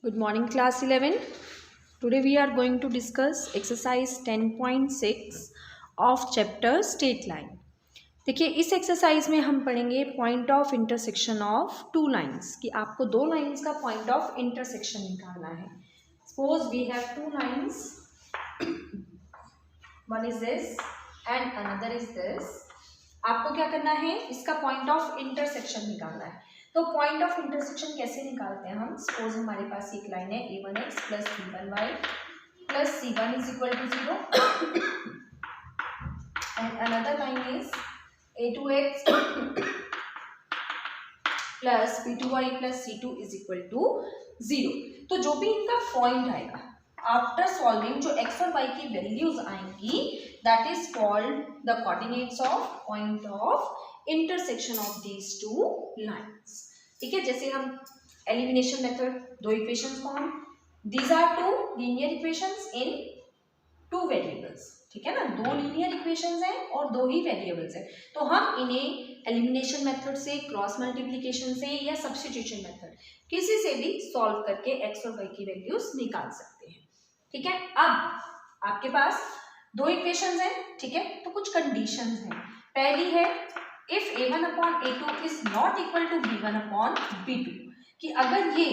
Good morning, class 11. Today we are going to discuss exercise 10.6 of chapter straight line. देखिए इस exercise में हम पढ़ेंगे point of intersection of two lines कि आपको दो लाइंस का पॉइंट ऑफ इंटरसेक्शन निकालना है. Suppose we have two lines, one is this and another is this. आपको क्या करना है, इसका पॉइंट ऑफ इंटरसेक्शन निकालना है. तो पॉइंट ऑफ इंटरसेक्शन कैसे निकालते हैं हम. सपोज हमारे पास एक लाइन है a1x plus b1y plus c1 is equal to 0 and another line is a2x plus b2y plus c2 is equal to 0. तो जो भी इनका पॉइंट आएगा आफ्टर सॉल्विंग, जो x और y की वैल्यूज आएंगी, that is called the coordinates of point of intersection of these two lines. ठीक है, जैसे हम एलिमिनेशन मेथड, दो इक्वेशंस को हम, these are two linear equations in two variables. ठीक है ना, दो लीनियर इक्वेशंस हैं और दो ही वेरिएबल्स हैं. तो हम इन्हें एलिमिनेशन मेथड से, क्रॉस मल्टीप्लिकेशन से या सब्स्टिट्यूशन मेथड किसी से भी सॉल्व करके x और y की वैल्यूज निकाल सकते हैं. ठीक है, अब आपके पास दो इक्वेशंस हैं. ठीक है, तो कुछ कंडीशंस हैं. पहली है if a1 upon a2 is not equal to b1 upon b2, कि अगर ये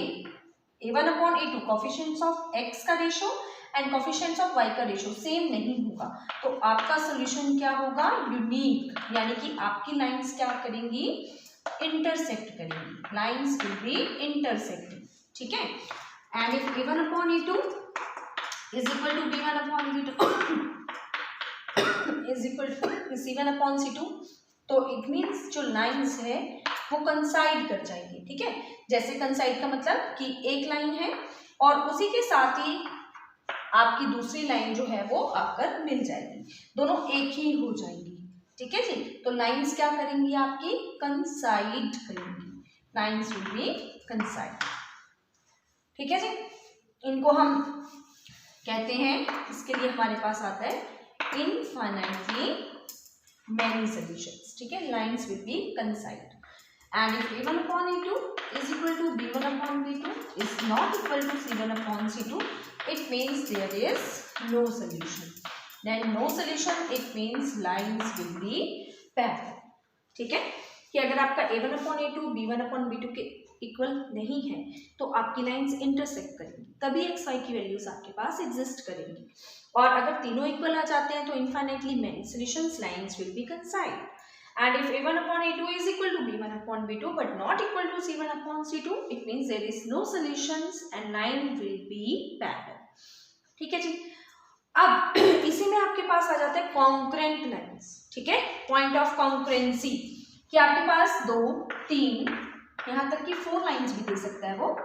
a1 upon a2 coefficients of x का ratio and coefficients of y का रेशो सेम नहीं होगा, तो आपका सोल्यूशन क्या होगा, यूनिक. यानी कि आपकी लाइंस क्या करेंगी, इंटरसेक्ट करेंगी. Lines will be intersecting. ठीक है, and if a1 upon a2 is equal to b1 upon b2 is equal to c1 upon c2, तो इट मीन्स जो लाइंस है वो कंसाइड कर जाएंगी. ठीक है, जैसे कंसाइड का मतलब कि एक लाइन है और उसी के साथ ही आपकी दूसरी लाइन जो है वो आकर मिल जाएगी, दोनों एक ही हो जाएंगी. ठीक है जी, तो लाइंस क्या करेंगी, आपकी कंसाइड करेंगी. Lines will B कंसाइड. ठीक है जी, इनको हम कहते हैं, इसके लिए हमारे पास आता है इनफाइनाइटली many solutions. ठीक है, lines will be concise. And if a1 upon a2 is equal to b1 upon b2 is not equal to c1 upon c2, it means there is no solution. Then no solution, it means lines will be parallel. ठीक है, कि अगर आपका a1 upon a2 b1 upon b2 के equal नहीं है तो आपकी लाइंस इंटरसेक्ट करेंगी, तभी x y की वैल्यूज आपके पास एग्जिस्ट करेंगी. और अगर तीनों इक्वल आ जाते हैं तो infinitely many solutions, lines will B कंसाइड. And if a1 upon a2 is equal to b1 upon b2 but not equal to c1 upon c2, it means there is no solutions and line will be parallel. ठीक है जी, अब इसी में आपके पास आ जाते हैं concurrent lines. ठीक है, पॉइंट ऑफ कॉन्करेंसी, कि आपके पास 2, 3 यहाँ तक कि 4 लाइंस भी दे सकता है. वो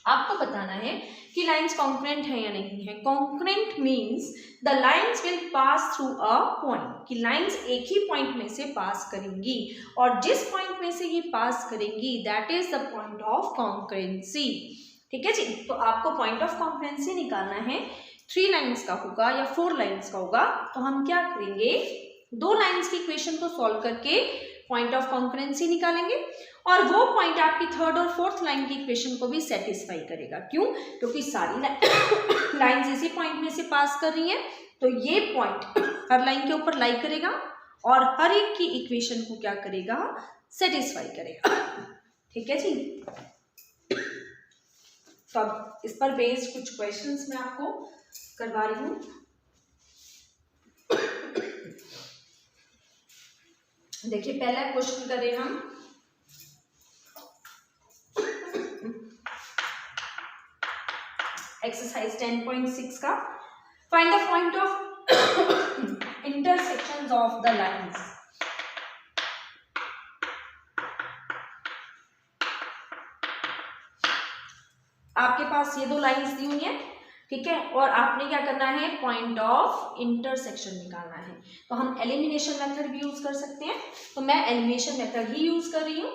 आपको बताना है कि लाइंस कॉन्करेंट है या नहीं है. Concurrent means the lines will pass through a point, कि लाइंस एक ही पॉइंट में से पास करेंगी और जिस पॉइंट में से ये पास करेंगी that is the point of concurrency. ठीक है जी, तो आपको पॉइंट ऑफ कॉन्करेंसी निकालना है. 3 लाइंस का होगा या 4 लाइंस का होगा, तो हम क्या करेंगे, 2 लाइंस की इक्वेशन को सॉल्व करके पॉइंट ऑफ कॉन्करेंसी निकालेंगे और वो पॉइंट आपकी थर्ड और फोर्थ लाइन की इक्वेशन को भी सेटिस्फाई करेगा. क्यों, क्योंकि सारी लाइंस इसी पॉइंट में से पास कर रही हैं, तो ये पॉइंट हर लाइन के ऊपर लाई करेगा और हर एक की इक्वेशन को क्या करेगा, सेटिस्फाई करेगा. ठीक है जी, तो अब इस पर बेस्ड कुछ क्वेश्चंस मैं आपको करवा रही हूँ. देखिए पहला क्वेश्चन करें हम. एक्सरसाइज 10.6 का, find the point of intersections of the lines. आपके पास ये 2 लाइंस दी हुई हैं. ठीक है, और आपने क्या करना है, पॉइंट ऑफ इंटरसेक्शन निकालना है. तो हम एलिमिनेशन मेथड भी यूज कर सकते हैं, तो मैं एलिमिनेशन मेथड ही यूज कर रही हूँ.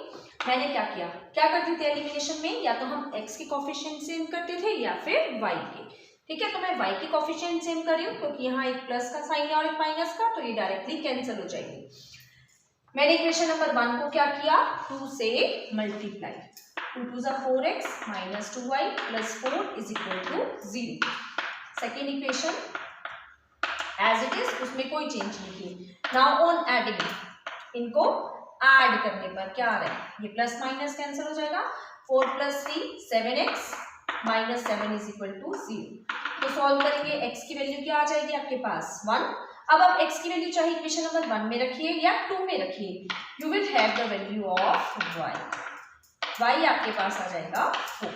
मैंने क्या किया, क्या करते थे एलिमिनेशन में, या तो हम x के कोफिशिएंट सेम करते थे या फिर y के. ठीक है, तो मैं y के कोफिशिएंट सेम कर रही हूँ क्योंकि यहाँ एक प्लस का साइन है और एक माइनस का, तो ये डायरेक्टली कैंसिल हो जाएगी. मैंने इक्वेशन नंबर 1 को क्या किया, 2 से मल्टीप्लाई. 2 2 ज़ा 4x minus 2y plus 4 is equal to 0। Second equation as it is, उसमें कोई चेंज नहीं की। नाउ ऑन एडिंग, इनको ऐड करने पर क्या आ रहा है, ये प्लस माइनस कैंसिल हो जाएगा, 4 plus 3 7x minus 7 is equal to 0। तो सॉल्व करेंगे, x की वैल्यू क्या आ जाएगी आपके पास 1। अब आप x की वैल्यू चाहे इक्वेशन नंबर 1 में रखिए या 2 में रखिए, you will have the value of y आपके पास आ जाएगा 4।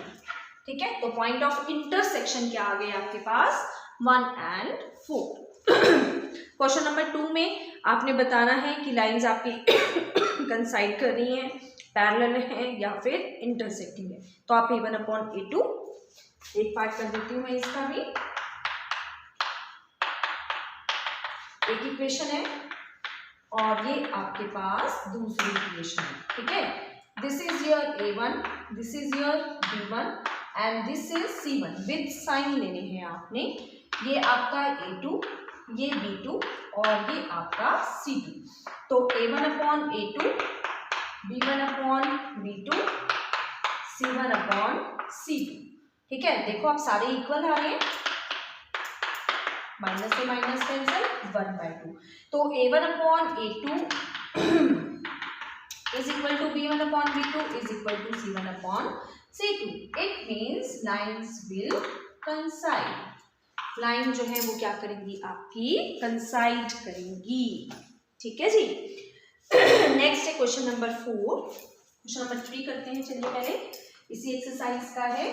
ठीक है, तो पॉइंट ऑफ इंटरसेक्शन क्या आ गए आपके पास 1 एंड 4। क्वेश्चन नंबर 2 में आपने बताना है कि लाइंस आपकी कंसाइड कर रही हैं, पैरेलल है या फिर इंटरसेक्टिंग है। तो आप a1/a2 एक पार्ट कर देती हूँ मैं इसका भी, एक इक्वेशन है और ये आपके पास दूसरी इक्वेशन है। ठीक है, this is your a1, this is your b1 and this is c1 with sign लेने हैं आपने। ये आपका a2, ये b2 और ये आपका c2। तो a1/a2, b1/b2, c1/c2। ठीक है, देखो आप सारे इक्वल आ रहे हैं, माइनस से माइनस कैंसिल 1/2। तो a1/a2 is equal to b1/b2 is equal to c1/c2। It means lines will coincide। Line जो है वो क्या करेंगी आपकी कंसाइड करेंगी। ठीक है जी। नेक्स्ट है क्वेश्चन नंबर 4। क्वेश्चन नंबर 3 करते हैं, चलिए पहले इसी एक्सरसाइज का है।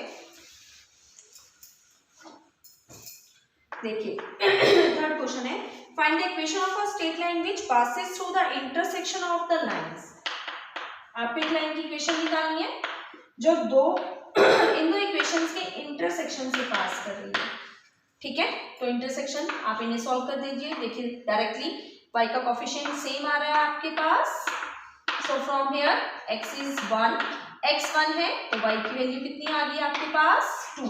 देखिए थर्ड क्वेश्चन है, find the equation of a straight line which passes through the intersection of the lines. आपको एक लाइन की इक्वेशन निकालनी है जो इन दो इक्वेशंस के इंटरसेक्शन से पास कर रही है। ठीक है, तो इंटरसेक्शन आप इन्हें सॉल्व कर दीजिए। देखिए डायरेक्टली y का कोफिशिएंट सेम आ रहा है आपके पास। So from here x is 1, x 1 है तो y की वैल्यू कितनी आ गई आपके पास 2।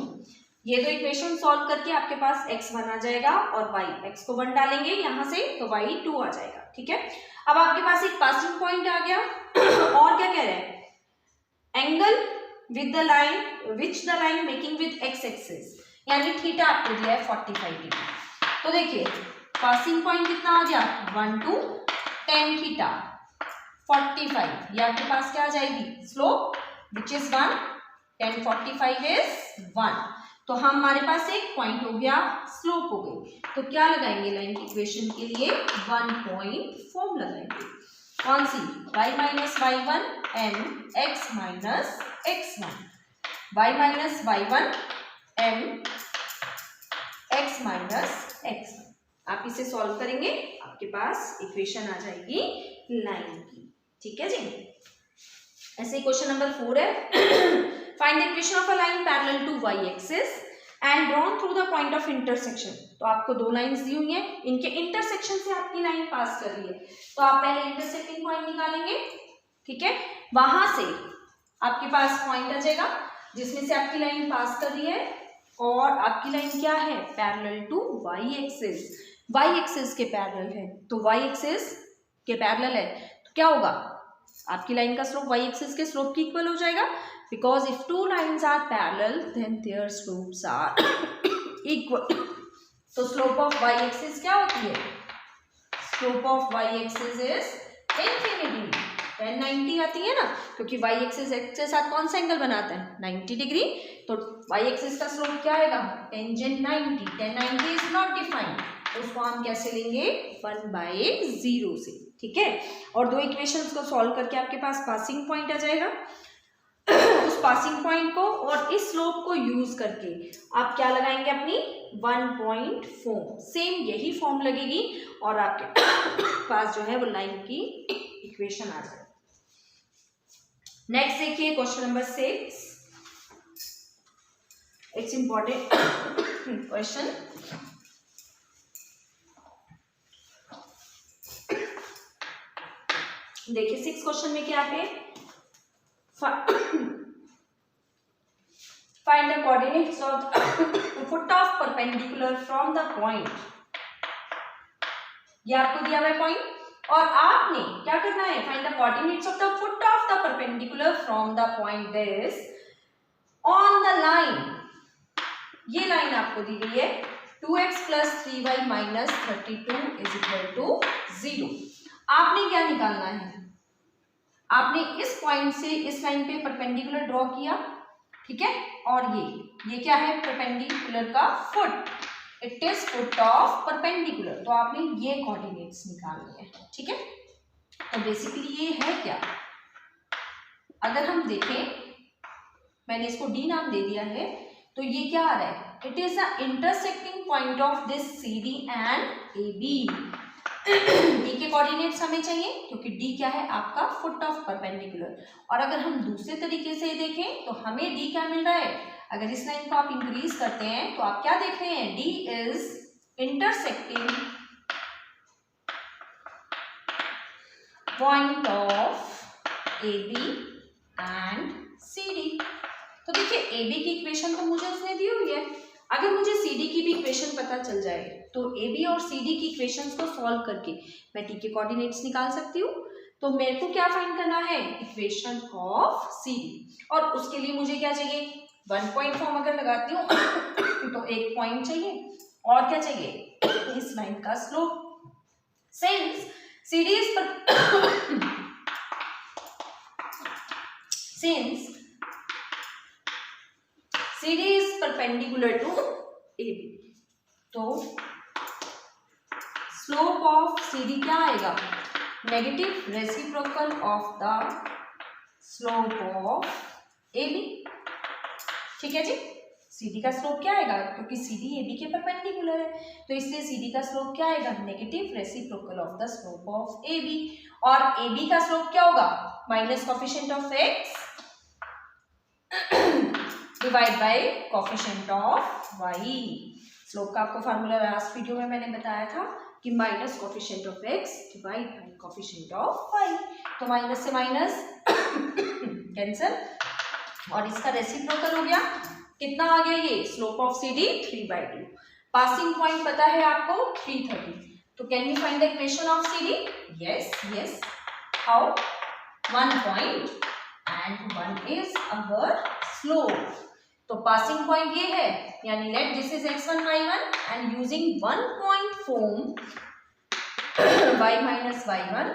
ये दो इक्वेशन सॉल्व करके आपके पास x 1 आ जाएगा और y, x को 1 डालेंगे यहाँ से तो y 2 आ जाएगा। ठीक है, अब आपके पास एक पासिंग पॉइंट आ गया। और क्या कह रहे हैं, angle with the line which the line making with x axis, यानी थीटा आपको दिया है 45 डिग्री। तो देखिए पासिंग पॉइंट कितना आ गया 1 to tan थीटा 45। ये आपके पास क्या आ जाएगी slope which is 1, tan 45 is 1। तो हमारे पास एक पॉइंट हो गया, स्लोप हो गई। तो क्या लगाएंगे लाइन की इक्वेशन के लिए 1 पॉइंट फॉर्म लगाएंगे। कौन सी, y minus y1 and x minus x1, y minus y1 and x minus x1। आप इसे सॉल्व करेंगे, आपके पास इक्वेशन आ जाएगी लाइन की। ठीक है जी। ऐसे ही क्वेश्चन नंबर 4 है, find the equation of a line parallel to y axis and drawn through the point of intersection. तो आपको दो लाइंस दी हुई हैं, इनके इंटरसेक्शन से आपकी लाइन पास कर रही है। तो आप पहले इंटरसेक्टिंग पॉइंट निकालेंगे। ठीक है, वहां से आपके पास पॉइंट आ जाएगा जिसमें से आपकी लाइन पास कर रही है और आपकी लाइन क्या है parallel to y axis, y axis के पैरेलल है। तो y एक्सिस के पैरेलल है तो क्या होगा, आपकी लाइन का स्लोप y एक्सिस के स्लोप की इक्वल हो जाएगा, because if two lines are parallel then their slopes are equal. तो स्लोप ऑफ y एक्सिस क्या होती है, slope of y axis is infinity, 90 आती है ना, क्योंकि y एक्सिस x के साथ कौन सा एंगल बनाता है 90 डिग्री। तो y एक्सिस का स्लोप क्या आएगा tangent 90, tan 90 is not defined, तो उसको हम कैसे लेंगे 1/0 से। ठीक है, और दो इक्वेशंस को सॉल्व करके आपके पास पासिंग पॉइंट आ जाएगा। उस पासिंग पॉइंट को और इस स्लोप को यूज करके आप क्या लगाएंगे अपनी 1 पॉइंट फॉर्म, सेम यही फॉर्म लगेगी और आपके पास जो है वो लाइन की इक्वेशन आ जाएगी। नेक्स्ट देखिए question number 6, it's important question. देखिए 6 क्वेश्चन में क्या है, find the coordinates of foot of perpendicular from the point. ये आपको दिया हुआ है पॉइंट और आपने क्या करना है, find the coordinates of the foot of the perpendicular from the point this on the line, ये लाइन आपको दी गई है 2x plus 3y minus 32 is equal to 0। आपने क्या निकालना है, आपने इस पॉइंट से इस लाइन पे परपेंडिकुलर ड्रॉ किया, ठीक है, और ये क्या है परपेंडिकुलर का foot, it is foot of perpendicular, तो आपने ये कोऑर्डिनेट्स निकालने हैं, ठीक है। तो बेसिकली ये है क्या, अगर हम देखें, मैंने इसको डी नाम दे दिया है, तो ये क्या आ रहा है, it is the intersecting point of this C D and A B. D के कोऑर्डिनेट्स हमें चाहिए क्योंकि डी क्या है आपका फुट ऑफ परपेंडिकुलर। और अगर हम दूसरे तरीके से देखें तो हमें डी क्या मिल रहा है, अगर इस लाइन को आप इंक्रीज करते हैं तो आप क्या देख रहे हैं, D is intersecting point of A B and C D. तो देखिए ए बी की इक्वेशन तो मुझे उसने दी हुई है, अगर मुझे सी डी की भी इक्वेशन पता चल जाए तो ए बी और सी डी की इक्वेशंस को सॉल्व करके मैं टी के कोऑर्डिनेट्स निकाल सकती हूँ। तो मेरे को क्या फाइंड करना है, इक्वेशन ऑफ सी डी, और उसके लिए मुझे क्या चाहिए, 1 पॉइंट फॉर्म अगर लगाती हूँ तो 1 पॉइंट चाहिए, और क्या चाहिए, इस लाइन का slope. Since C D is CD is perpendicular to AB, तो स्लोप ऑफ CD क्या आएगा, negative reciprocal of the slope of AB, ठीक है जी। CD का स्लोप क्या आएगा, क्योंकि CD AB के परपेंडिकुलर है, तो इसलिए CD का स्लोप क्या आएगा, negative reciprocal of the slope of AB, और AB का स्लोप क्या होगा, minus coefficient of x divide by coefficient of y। Slope का आपको फार्मूला लास्ट वीडियो में मैंने बताया था कि minus coefficient of x divide by coefficient of y, तो माइनस से माइनस कैंसिल, और इसका रेसिप्रोकल हो गया, कितना आ गया ये, slope of CD 3/2, passing point पता है आपको 330, तो can we find the equation of CD, yes, how, 1 point and 1 is our slope, तो पासिंग पॉइंट ये है, यानी let this is x1 y1 and using 1 point form y minus y1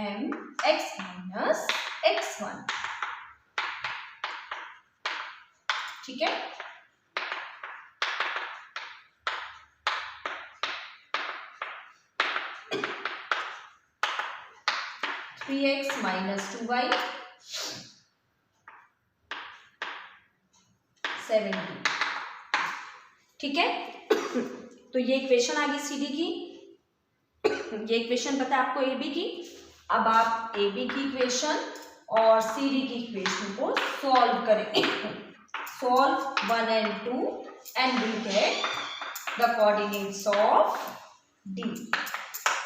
m x minus x1, ठीक है। Three x minus 2y 70, ठीक है। तो ये इक्वेशन आ गई CD की, ये इक्वेशन पता है आपको AB की। अब आप AB की इक्वेशन और CD की इक्वेशन को सॉल्व करेंगे, solve 1 and 2 and we get the coordinates of D।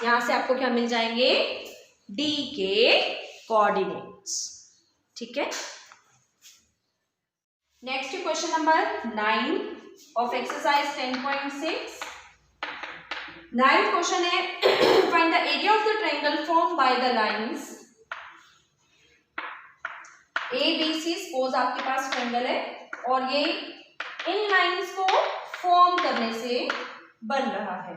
यहां से आपको क्या मिल जाएंगे, D के कोऑर्डिनेट्स, ठीक है। Next question number 9 of exercise 10.6। 9th question है, find the area of the triangle form by the lines ABC। Suppose आपके पास ट्रायंगल है और ये इन लाइंस को फॉर्म करने से बन रहा है,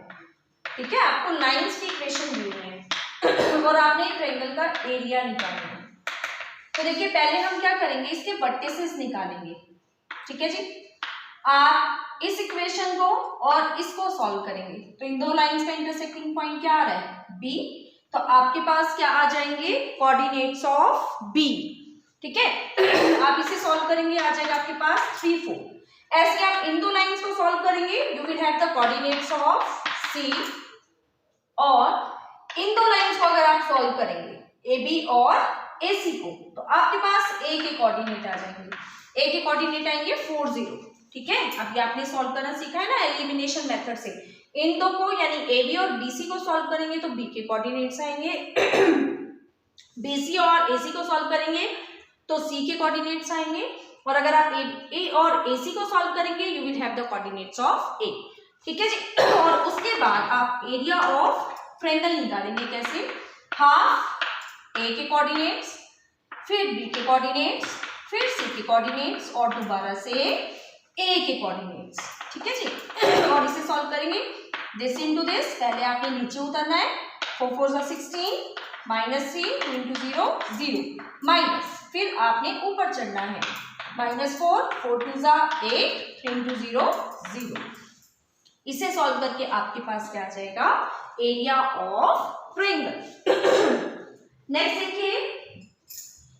ठीक है। आपको लाइंस की इक्वेशन दी हुई है और आपने ट्रायंगल का एरिया निकालना है। तो देखिए पहले हम क्या करेंगे, इसके वर्टिसेस निकालेंगे, ठीक है जी। आप इस इक्वेशन को और इसको सॉल्व करेंगे, तो इन दो लाइंस का इंटरसेक्टिंग पॉइंट क्या आ रहा है, B, तो आपके पास क्या आ जाएंगे, कोऑर्डिनेट्स ऑफ B, ठीक है। आप इसे सॉल्व करेंगे, आ जाएगा आपके पास 3 4। ऐसे आप इन दो लाइंस को सॉल्व करेंगे, you will have the coordinates of C, और इन दो लाइंस को अगर आप सॉल्व करेंगे AB और AC को, तो आपके पास A के कोऑर्डिनेट आ जाएंगे, A के कोऑर्डिनेट आएंगे 4 0, ठीक है। अभी आपने सॉल्व करना सीखा है ना एलिमिनेशन मेथड से, इन दो को यानी AB और BC को सॉल्व करेंगे तो B के कोऑर्डिनेट्स आएंगे, BC और AC को सॉल्व करेंगे तो C के कोऑर्डिनेट्स आएंगे, और अगर आप A और AC को सॉल्व करेंगे you will have the coordinates of A, ठीक है जी। और उसके बाद आप एरिया ऑफ ट्रायंगल निकालेंगे, कैसे, हाफ A के कोऑर्डिनेट्स फिर बी के कोऑर्डिनेट्स, फिर सी के कोऑर्डिनेट्स और दोबारा से ए के कोऑर्डिनेट्स। ठीक है जी। और इसे सॉल्व करेंगे दिस इनटू दिस। पहले आपने नीचे उतरना है, 4 4 जा 16 माइनस 3 2 इंटू 0 0 माइनस, फिर आपने ऊपर चढ़ना है -4 4 2 जा 8 3 इंटू 0 0। इसे सॉल्व करके आपके पास क्या आ जाएगा, एरिया ऑफ ट्रायंगल। नेक्स्ट देखिए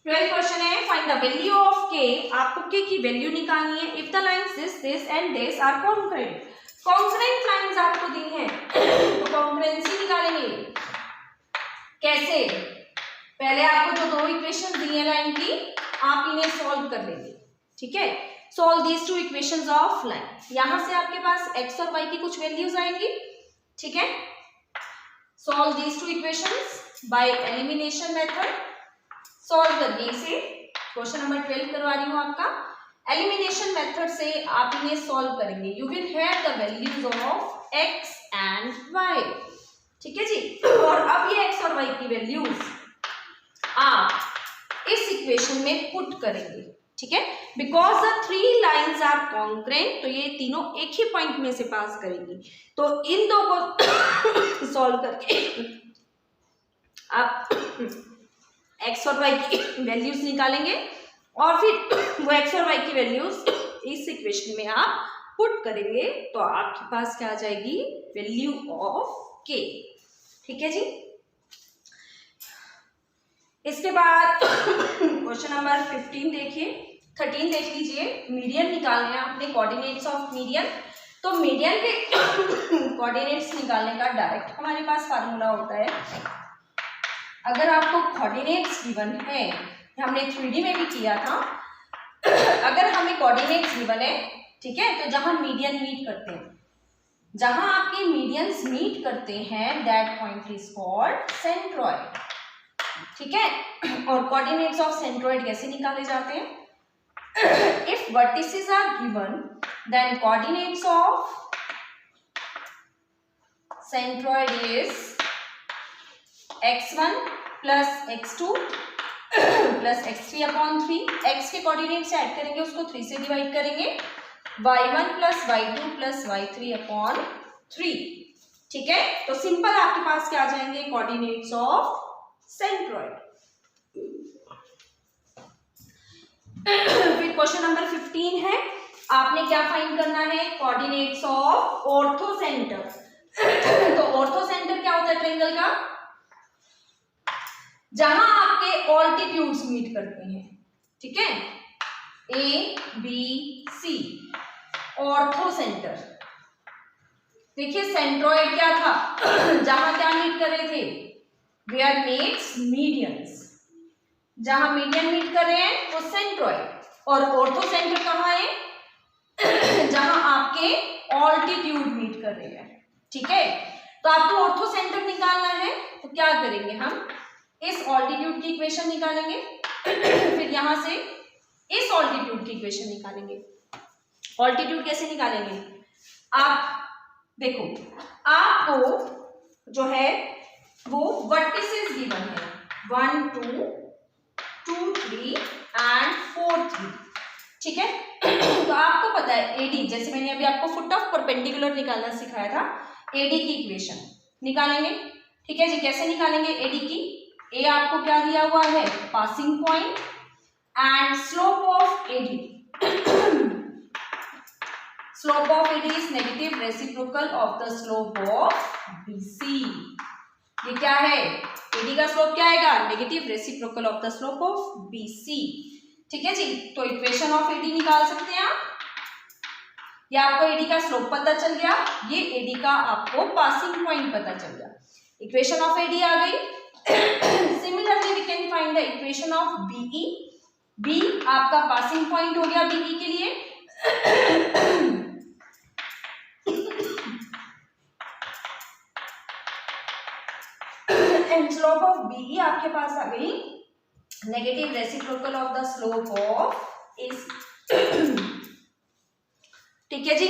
12 क्वेश्चन है, फाइंड द वैल्यू ऑफ के। आपको के की वैल्यू निकालनी है if the lines this and this are congruent. Congruent lines आपको दी हैं तो कॉन्ग्रुएंसी निकालेंगे। कैसे, पहले आपको जो दो इक्वेशन दी है लाइन की, आप इन्हें सॉल्व कर लेंगे। ठीक है, solve these two equations of line. यहां से आपके पास x और y की कुछ वैल्यूज आएंगी। ठीक है, solve these two equations by elimination method. Solve करिए इसे, क्वेश्चन नंबर 12 करवा रही हूं आपका। एलिमिनेशन मेथड से आप इन्हें सॉल्व करेंगे। You will have the values of x and y। ठीक है जी। और अब ये x और y की वैल्यूज आप इस इक्वेशन में पुट करेंगे। ठीक है, because the 3 lines are congruent, तो ये तीनों एक ही पॉइंट में से पास करेंगी। तो इन दो को सॉल्व करके आप x और y की वैल्यूज निकालेंगे और फिर वो x और y की वैल्यूज इस इक्वेशन में आप पुट करेंगे, तो आपके पास क्या आ जाएगी, वैल्यू ऑफ k। ठीक है जी। इसके बाद क्वेश्चन नंबर 15 देखिए, 13 देख लीजिए। मीडियन निकालने हैं आपने, कोऑर्डिनेट्स ऑफ मीडियन। तो मीडियन के कोऑर्डिनेट्स निकालने का डायरेक्ट हमारे पास फार्मूला होता है। अगर आपको कोऑर्डिनेट्स गिवन है, हमने 3D में भी किया था, अगर हमें कोऑर्डिनेट्स गिवन है, ठीक है, तो जहां मीडियन मीट करते हैं, जहां आपके मीडियंस मीट करते हैं, that point is called centroid. ठीक है, और कोऑर्डिनेट्स ऑफ सेंट्रॉइड कैसे निकाले जाते हैं, if vertices are given then coordinates of centroid is x1 plus x2 plus x3 upon 3। x के कोऑर्डिनेट्स ऐड करेंगे, उसको 3 से डिवाइड करेंगे, y1 plus y2 plus y3 upon 3। ठीक है, तो सिंपल आपके पास क्या आ जाएंगे, कोऑर्डिनेट्स ऑफ सेंट्रॉइड। फिर क्वेश्चन नंबर 15 है, आपने क्या फाइंड करना है, कोऑर्डिनेट्स ऑफ ऑर्थो सेंटर। तो ऑर्थो सेंटर क्या होता है ट्रायंगल का, जहां आपके ऑल्टीट्यूड्स मीट करते हैं। ठीक है, A B C, orthocentre. देखिए सेंट्रॉइड क्या था, जहां क्या मीट कर रहे थे, वेयर मीट्स मीडियंस। जहां मीडियन मीट कर रहे हैं वो सेंट्रॉइड, और ऑर्थो सेंटर कहाँ है, जहां आपके ऑल्टीट्यूड मीट कर रहे हैं। ठीक है, तो आपको ऑर्थो सेंटर निकालना है, तो क्या करेंगे, हम इस ऑल्टीट्यूड की इक्वेशन निकालेंगे, फिर यहां से इस ऑल्टीट्यूड की इक्वेशन निकालेंगे। ऑल्टीट्यूड कैसे निकालेंगे, आप देखो, आपको जो है वो वर्टिसेस गिवन है 1 2 2 3 एंड 4 3। ठीक है, तो आपको पता है एडी, जैसे मैंने अभी आपको फुट ऑफ परपेंडिकुलर निकालना सिखाया था, एडी की इक्वेशन निकालेंगे। ठीक है जी, कैसे निकालेंगे एडी की, ए आपको क्या दिया हुआ है, passing point and slope of AD. Slope of AD is negative reciprocal of the slope of BC. ये क्या है, एडी का स्लोप क्या आएगा, negative reciprocal of the slope of BC. ठीक है जी, तो इक्वेशन ऑफ एडी निकाल सकते हैं आप। ये आपको एडी का स्लोप पता चल गया, ये एडी का आपको पासिंग पॉइंट पता चल गया, इक्वेशन ऑफ एडी आ गई। Similarly we can find the equation of BE. B आपका पासिंग पॉइंट हो गया बीई के लिए, एंड स्लोप ऑफ बीई आपके पास आ गई negative reciprocal of the slope of AC. ठीक है जी,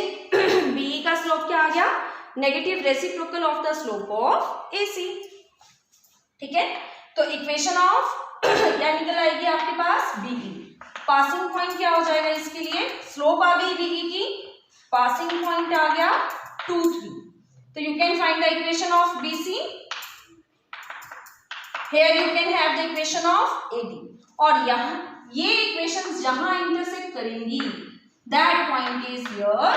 बीई का स्लोप क्या आ गया, negative reciprocal of the slope of AC. ठीक है, तो इक्वेशन ऑफ क्या निकल आएगी आपके पास BE। पासिंग पॉइंट क्या हो जाएगा इसके लिए, स्लोप आ गई BE की, पासिंग पॉइंट आ गया 2 3। तो you can find the equation of BC। Here you can have the equation of AD। और यहाँ ये इक्वेशंस जहां इंटरसेक्ट करेंगी that point is your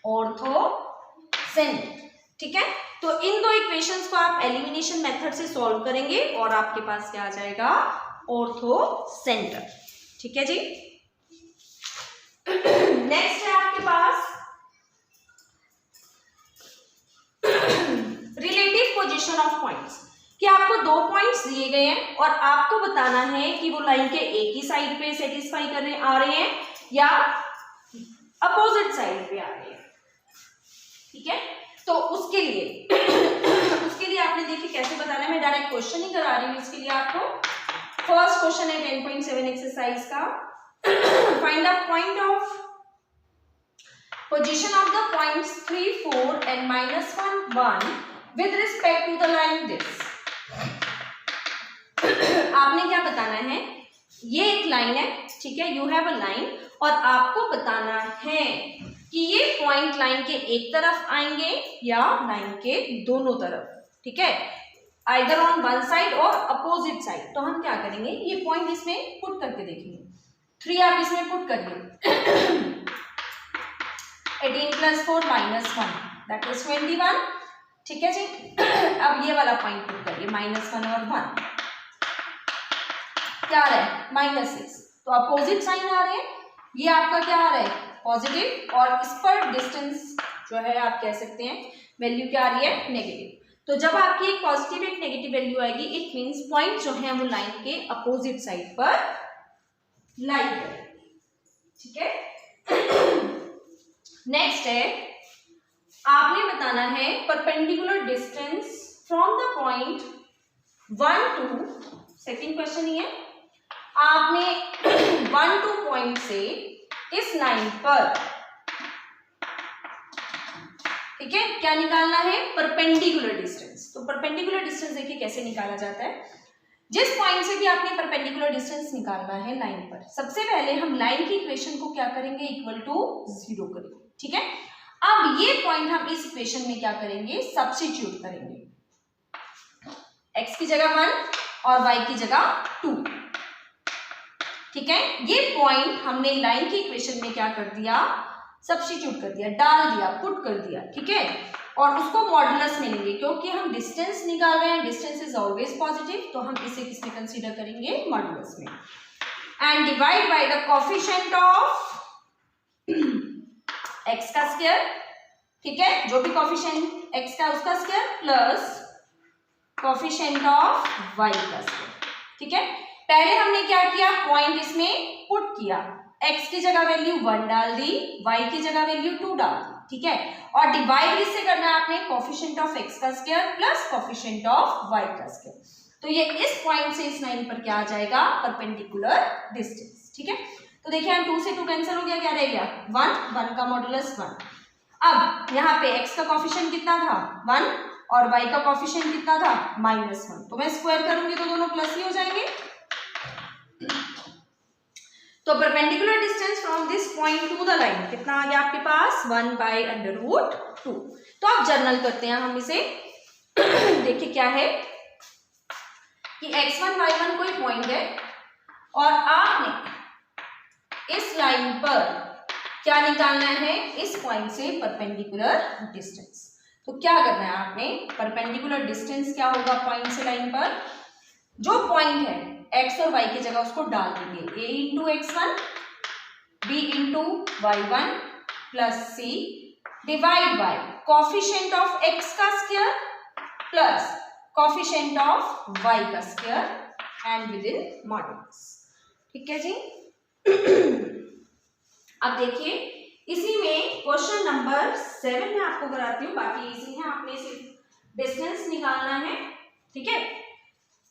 ortho centre. ठीक है, तो इन दो इक्वेशंस को आप एलिमिनेशन मेथड से सॉल्व करेंगे और आपके पास क्या आ जाएगा, ऑर्थो सेंटर। ठीक है जी। नेक्स्ट है आपके पास रिलेटिव पोजीशन ऑफ पॉइंट्स, कि आपको दो पॉइंट्स दिए गए हैं और आपको बताना है कि वो लाइन के एक ही साइड पे सेटिस्फाई करने आ रहे हैं या अपोजिट साइड पे आ रहे हैं। ठीक है, तो उसके लिए आपने देखिए कैसे बताना है, मैं डायरेक्ट क्वेश्चन ही करा रही हूँ इसके लिए आपको। फर्स्ट क्वेश्चन है 10.7 एक्सरसाइज का, find the point of position of the points 3 4 and -1 1 with respect to the line this. आपने क्या बताना है, ये एक लाइन है, ठीक है, यू हैव अ लाइन, और आपको बताना है कि ये पॉइंट लाइन के एक तरफ आएंगे या लाइन के दोनों तरफ। ठीक है, आइदर ऑन वन साइड और अपोजिट साइड। तो हम क्या करेंगे, ये पॉइंट इसमें पुट करके देखेंगे। 3 आप इसमें पुट करिए, 18 + 4 -1 दैट इज 21। ठीक है जी। अब ये वाला पॉइंट पुट करिए, -1 और 1 क्या आ रहा है, -6। तो अपोजिट साइन आ रहे हैं, ये आपका क्या आ रहा है, पॉजिटिव, और इस पर डिस्टेंस जो है आप कह सकते हैं वैल्यू क्या आ रही है, नेगेटिव। तो जब आपकी एक पॉजिटिव एक नेगेटिव वैल्यू आएगी, इट मींस पॉइंट जो है वो लाइन के अपोजिट साइड पर लाई करेगी। ठीक है। नेक्स्ट है, आपने बताना है perpendicular distance from the point 1 to, second question ही है, आपने 1 2 पॉइंट से इस लाइन पर, ठीक है, क्या निकालना है, परपेंडिकुलर डिस्टेंस। तो परपेंडिकुलर डिस्टेंस देखिए कैसे निकाला जाता है। जिस पॉइंट से भी आपने परपेंडिकुलर डिस्टेंस निकालना है लाइन पर, सबसे पहले हम लाइन की इक्वेशन को क्या करेंगे, इक्वल टू 0 करेंगे। ठीक है, अब ये पॉइंट हम इस इक्वेशन में क्या करेंगे, सब्स्टिट्यूट करेंगे, x की जगह 1 और y की जगह 2। ठीक है, ये पॉइंट हमने लाइन की इक्वेशन में क्या कर दिया, सब्स्टिट्यूट कर दिया, डाल दिया, पुट कर दिया। ठीक है, और उसको मॉडुलस में लेंगे, क्योंकि हम डिस्टेंस निकाल रहे हैं, डिस्टेंस इज ऑलवेज पॉजिटिव, तो हम इसे किसमें कंसीडर करेंगे, मॉडुलस में। And divide by the coefficient of x का स्क्वायर। ठीक है, जो भी कोफिशिएंट x का उसका square plus coefficient of y का स्क्वायर। ठीक है, पहले हमने क्या किया, पॉइंट इसमें पुट किया, x की जगह वैल्यू 1 डाल दी, y की जगह वैल्यू 2 डाल दी। ठीक है, और डिवाइड इससे करना है आपने कोफिशिएंट ऑफ x का square plus coefficient of y का स्क्वायर। तो ये इस पॉइंट से इस लाइन पर क्या आ जाएगा, परपेंडिकुलर डिस्टेंस। ठीक है, तो देखिए हम 2 से 2 कैंसिल हो गया, क्या रह गया, 1 का मॉडुलस 1। अब यहाँ पे x का कोफिशिएंट कितना था, 1, और y का कोफिशिएंट कितना था, -1। तो मैं स्क्वायर करूंगी तो दोनों प्लस ही हो जाएंगे। तो perpendicular distance from this point to the line कितना आ गया आपके पास, 1/√2। तो आप जर्नल करते हैं हम इसे। देखिए क्या है कि x1 y1 कोई पॉइंट है और आपने इस लाइन पर क्या निकालना है, इस पॉइंट से परपेंडिकुलर डिस्टेंस। तो क्या करना है आपने, परपेंडिकुलर डिस्टेंस क्या होगा पॉइंट से लाइन पर, जो पॉइंट है x और y की जगह उसको डाल देंगे, a into x1 b into y1 plus c divide by coefficient of x का square plus coefficient of y का square and with in modulus. ठीक है जी। अब देखिए इसी में क्वेश्चन नंबर 7 में आपको कराती हूँ, बाकी इजी है, आपने सिर्फ डिस्टेंस निकालना है। ठीक है,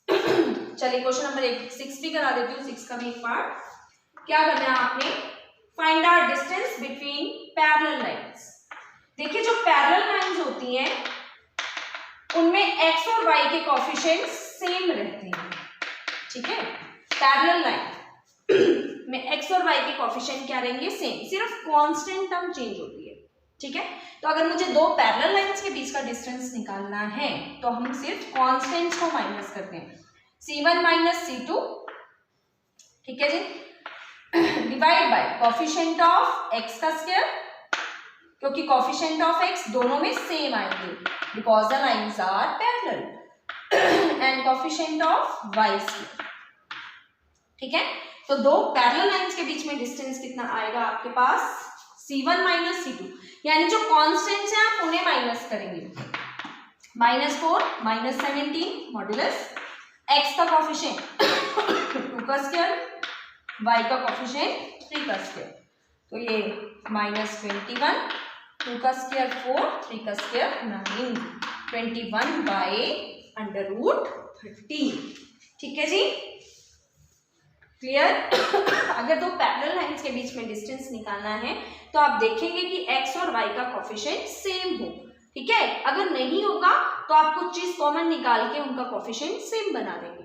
चलिए क्वेश्चन नंबर 6 भी करा देती हूँ, 6 का भी एक पार्ट। क्या करना है आपने, find out distance between parallel lines. देखिए जो पैरेलल लाइंस होती हैं उनमें x और y के कोफिशिएंट्स सेम रहते हैं, ठीक है। पैरेलल लाइन में एक्स और वाई के कोफिशिएंट क्या रहेंगे, सेम, सिर्फ कांस्टेंट टर्म चेंज होती है, ठीक है। तो अगर मुझे दो पैरेलल लाइंस के बीच का डिस्टेंस निकालना है तो हम सिर्फ कांस्टेंट्स को माइनस करते हैं, C1 माइनस C2, ठीक है जी, divide by coefficient of x का स्क्वायर, क्योंकि कोफिशिएंट ऑफ x दोनों में सेम आएंगे because the lines are parallel, and coefficient of y square, ठीक है। तो दो पैरेलल लाइंस के बीच में डिस्टेंस कितना आएगा आपके पास, C1 माइनस C2, यानी जो कॉन्स्टेंट्स हैं आप उन्हें माइनस करेंगे, -4 -17 मॉड्यूलस x का कोफिशिएंट 2 का स्क्वायर, y का कोफिशिएंट 3 का स्क्वायर, तो ये -21, 2 का स्क्वायर 4, 3 का स्क्वायर 9, 21 बाय √13, ठीक है जी, क्लियर। अगर दो पैरेलल लाइंस के बीच में डिस्टेंस निकालना है तो आप देखेंगे कि x और y का कोफिशिएंट सेम हो, ठीक है। अगर नहीं होगा तो आप कुछ चीज कॉमन निकाल के उनका कोफिशिएंट सेम बना देंगे।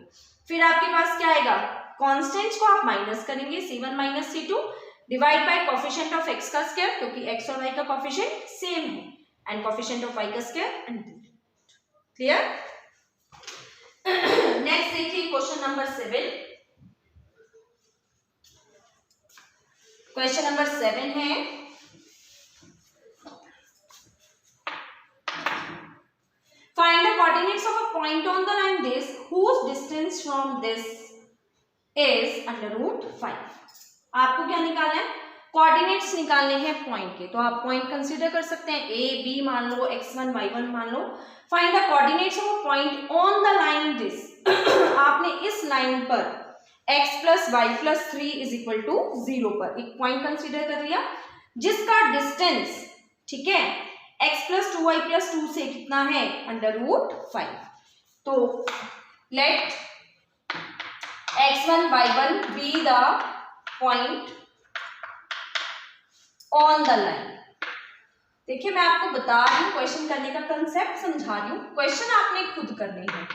फिर आपके पास क्या आएगा, कॉन्स्टेंट्स को आप माइनस करेंगे, C1 minus C2 divide by coefficient of x का स्क्वायर, क्योंकि x और y का कोफिशिएंट सेम है, एंड कोफिशिएंट ऑफ y का स्क्वायर, एंड क्लियर। नेक्स्ट देखिए क्वेश्चन नंबर 7। क्वेश्चन नंबर 7 है, find the coordinates of a point on the line this whose distance from this is √5। आपको क्या निकालना है, कोऑर्डिनेट्स निकालने हैं पॉइंट के, तो आप पॉइंट कंसीडर कर सकते हैं, a b मान लो, x1 y1 मान लो। Find the coordinates of a point on the line this आपने इस लाइन पर x plus y plus 3 is equal to 0 पर एक पॉइंट कंसीडर कर लिया जिसका डिस्टेंस, ठीक है, x प्लस 2y प्लस 2 से कितना है, √5। तो let x1 y1 be the point on the line. देखिए मैं आपको बता रही हूँ, क्वेश्चन करने का कंसेप्ट समझा रही हूँ, क्वेश्चन आपने खुद करने हैं,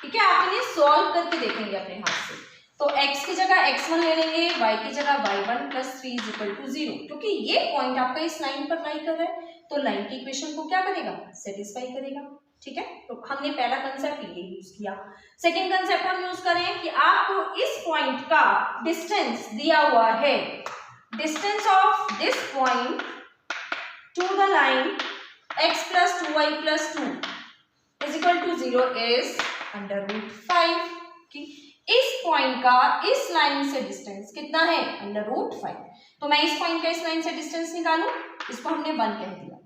ठीक है। आप इन्हें सॉल्व करके देखेंगे अपने हाथ से। तो x की जगह x1 ले लेंगे, y की जगह y1 plus 3 is equal to 0, क्योंकि ये पॉइंट आपका इस लाइन पर लाई कर रहा है, तो लाइन की इक्वेशन को क्या करेगा, सेटिस्फाई करेगा, ठीक है। तो हमने पहला कंसेप्ट ये यूज किया। सेकंड कंसेप्ट हम यूज करें कि आपको इस पॉइंट का डिस्टेंस दिया हुआ है, distance of this point to the line x plus 2y plus 2 is equal to 0 is √5 की इस पॉइंट का इस लाइन से डिस्टेंस कितना है, √5। तो मैं इस पॉइंट का इस लाइन से डिस्टेंस निकालूं, इसको हमने 1 कह दिया,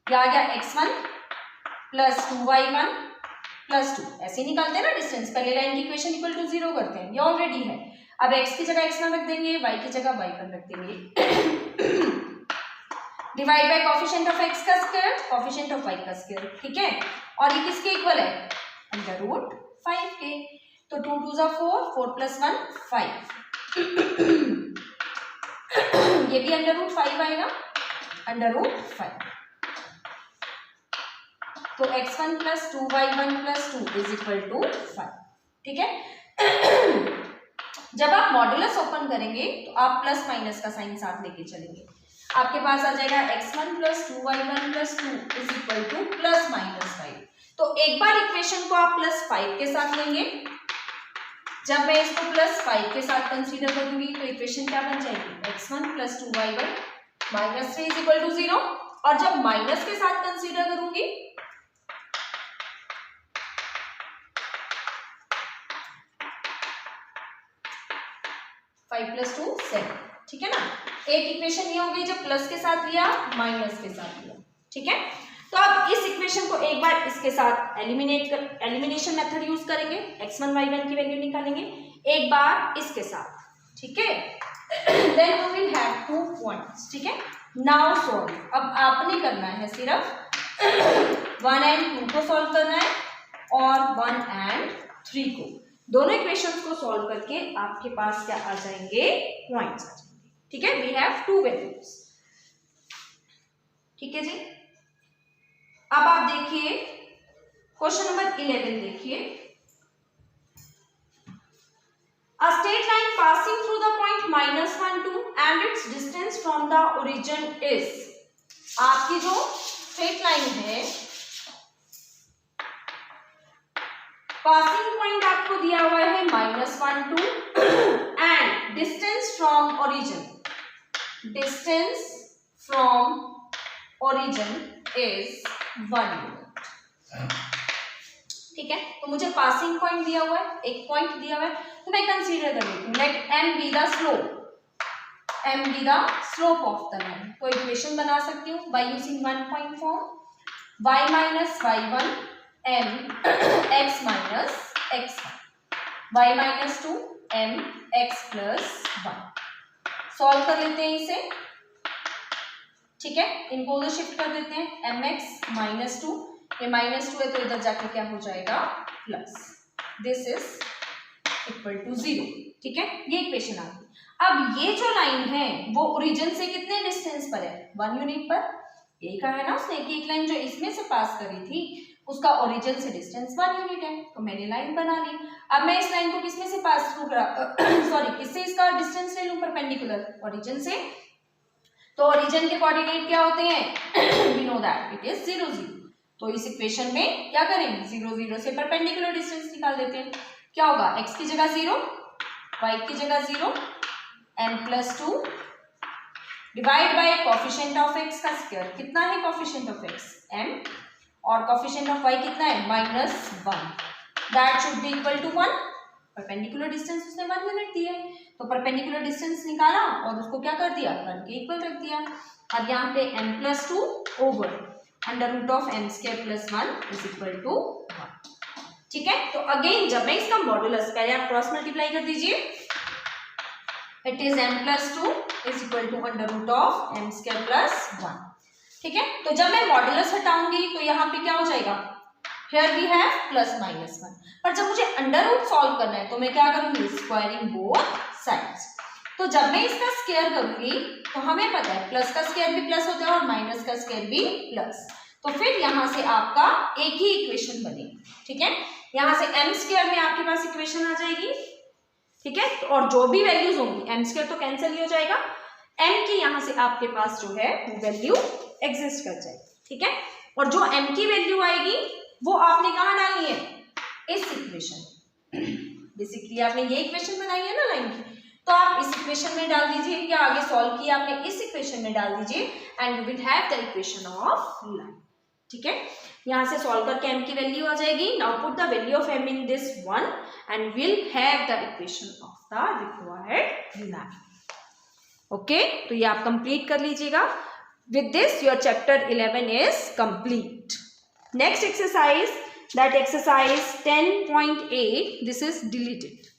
क्या आ गया, x1 प्लस 2y1 प्लस 2, ऐसे निकालते हैं ना डिस्टेंस, पहले लाइन की इक्वेशन इक्वल टू 0 करते हैं, ये ऑलरेडी है। अब x की जगह x1 रख देंगे, y की जगह y1 रख देंगे, divide by coefficient of x का स्क्वायर, कोफिशिएंट ऑफ y का स्क्वायर, ठीक है। और ये किसके इक्वल है, √5 के। तो 2 2 जा 4, 4 प्लस 1 5, ये भी √5 आएगा, √5। तो x1 plus 2y1 plus 2 is equal to 5, ठीक है। जब आप मॉड्यूलस ओपन करेंगे तो आप प्लस माइनस का साइन साथ लेके चलेंगे, आपके पास आ जाएगा x1 plus 2y1 plus 2 is equal two plus minus 5। तो एक बार इक्वेशन को आप प्लस 5 के साथ लेंगे, जब मैं इसको प्लस 5 के साथ कंसीडर करूंगी तो इक्वेशन क्या बन जाएगी, x1 plus 2y1 minus 3 is equal to 0, और जब माइनस के साथ कंसीडर करूंगी 5 प्लस 2 7, ठीक है ना। एक इक्वेशन ये हो गई जब प्लस के साथ लिया, माइनस के साथ लिया, ठीक है। तो अब इस इक्वेशन को एक बार इसके साथ एलिमिनेशन मेथड यूज करेंगे, x1 y1 की वैल्यू निकालेंगे, एक बार इसके साथ, ठीक है। Then we will have 2 points, ठीक है। नाउ सॉल्व, अब आपने करना है सिर्फ 1 एंड 2 को सॉल्व करना है और 1 एंड 3 को, दोनों इक्वेशंस को सॉल्व करके आपके पास क्या आ जाएंगे, पॉइंट्स आ जाएंगे, ठीक है। वी हैव 2 वैल्यूज, ठीक है जी। अब आप देखिए क्वेश्चन नंबर 11 देखिए, A straight line passing through the point -1, 2 and its distance from the origin is, आपकी जो स्ट्रेट लाइन है, पासिंग पॉइंट आपको दिया हुआ है -1, 2 and distance from origin, distance from origin is 1 unit. ठीक है, तो मुझे पासिंग पॉइंट दिया हुआ है, एक पॉइंट दिया हुआ है, तो मैं कंसीडर कर लेती हूँ let m be the slope, m be the slope of the line. तो इक्वेशन बना सकती हूँ by using 1 point form, y minus y1 m x minus x1, y minus 2 m x plus 1। Solve कर लेते हैं इसे। ठीक है, इनको उधर शिफ्ट कर देते हैं, mx माइनस 2, ये -2 है तो इधर जाके क्या हो जाएगा plus, this is equal to 0। ठीक है, ये इक्वेशन आ गई। अब ये जो लाइन है वो ओरिजिन से कितने डिस्टेंस पर है, 1 यूनिट पर। यही कहा है ना उसने कि एक लाइन जो इसमें से पास करी थी उसका ओरिजिन से डिस्टेंस 1 यूनिट है, तो मैंने लाइन बना ली। अब मैं इस लाइन को किसमें से पास थ्रू सॉरी किससे इसका डिस्टेंस ले लूं, परपेंडिकुलर, ओरिजिन से। तो ओरिजिन के कोऑर्डिनेट क्या होते हैं, we know that it is 0, 0। तो इस इक्वेशन में क्या करेंगे, 0, 0 से परपेंडिकुलर डिस्टेंस निकाल देते हैं। क्या होगा, x की जगह 0, y की जगह 0, m plus 2 divide by coefficient of x का स्क्वायर। कितना है कोफिशिएंट ऑफ x, m, और कोफिशिएंट ऑफ y कितना है, -1। That should be equal to 1। Perpendicular distance उसने 1 यूनिट दिया है, तो परपेंडिकुलर डिस्टेंस निकाला और उसको क्या कर दिया, 1 के इक्वल रख दिया। अब यहाँ पे m plus 2 over under root of m square plus 1 is equal to 1। ठीक है, तो अगेन जब मैं इसका मॉडुलस, पहले आप क्रॉस मल्टीप्लाई कर दीजिए, it is m plus 2 is equal to under root of m square plus 1। ठीक है, तो जब मैं मॉडुलस हटाऊंगी तो यहाँ पे क्या हो जाएगा, हियर वी हैव प्लस -1। पर जब मुझे अंडर रूट सॉल्व करना है तो मैं क्या करूंगी, स्क्वायरिंग बोथ साइड्स। तो जब मैं इसका स्क्वायर करूंगी तो हमें पता है प्लस का स्क्वायर भी प्लस होता है और माइनस का स्क्वायर भी प्लस, तो फिर यहाँ से आपका एक ही इक्वेशन बनेगी। ठीक है, यहाँ से m स्क्वायर में आपके पास इक्वेशन आ जाएगी। ठीक है, और जो भी वैल्यूज होंगी, m स्क्वायर तो कैंसिल ही हो जाएगा, m की यहाँ से आपके पास जो है वो वैल्यू एग्जिस्ट कर जाएगी। ठीक है, और जो m की वैल्यू आएगी वो आपने कहाँ डालनी है, इस इक्वेशन। बेसिकली आपने ये इक्वेशन बनाई है ना लाइन की, तो आप इस इक्वेशन में डाल दीजिए, या आगे सॉल्व किया आपने इस इक्वेशन में डाल दीजिए and you will have the equation of line. ठीक है, यहाँ से सॉल्व करके m की वैल्यू आ जाएगी। Now put the value of m in this one and will have the equation of the required line. Okay, तो ये आप कंप्लीट कर लीजिएगा। With this your chapter 11 is complete. Next exercise, that exercise 10.8, this is deleted.